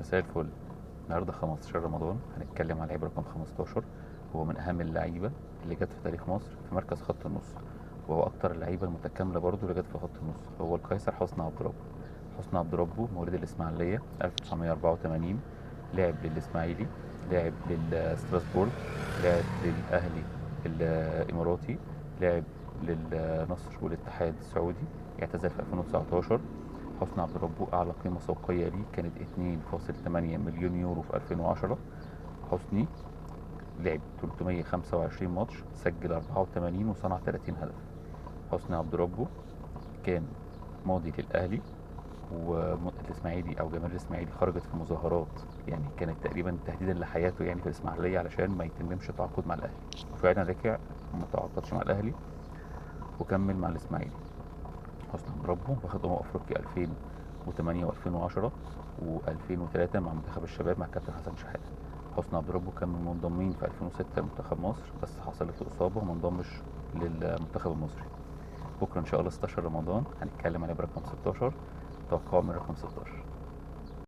مساء الفل. النهارده 15 رمضان، هنتكلم على لعيب رقم 15. هو من اهم اللعيبه اللي جت في تاريخ مصر في مركز خط النص، وهو اكتر اللعيبه المتكامله برضو اللي جت في خط النص. هو القيصر حسني عبد ربه. حسني عبد ربه مواليد الاسماعيليه 1984، لعب للاسماعيلي، لعب للستراسبورج، لعب للاهلي الاماراتي، لعب للنصر والاتحاد السعودي. اعتزل في 2019. حسني عبد ربه أعلى قيمة سوقية ليه كانت 2.8 مليون يورو في 2010. حسني لعب 325 ماتش، سجل 84 وصنع 30 هدف. حسني عبد ربه كان ماضي للأهلي، والإسماعيلي أو جماهير الإسماعيلي خرجت في مظاهرات، يعني كانت تقريبا تهديدا لحياته يعني في الإسماعيلية علشان ما يتممش تعاقد مع الأهلي. وفعلا رجع وما تعاقدش مع الأهلي وكمل مع الإسماعيلي. حسني عبد ربه واخد افريقيا 2008 و2010 و2003 مع منتخب الشباب مع كابتن حسن شحاته. حسني عبد ربه كان من المنضمين في 2006 لمنتخب مصر، بس حصلت له اصابه وما انضمش للمنتخب المصري. بكره ان شاء الله 16 رمضان هنتكلم على برقم 16. توقعوا من رقم 16.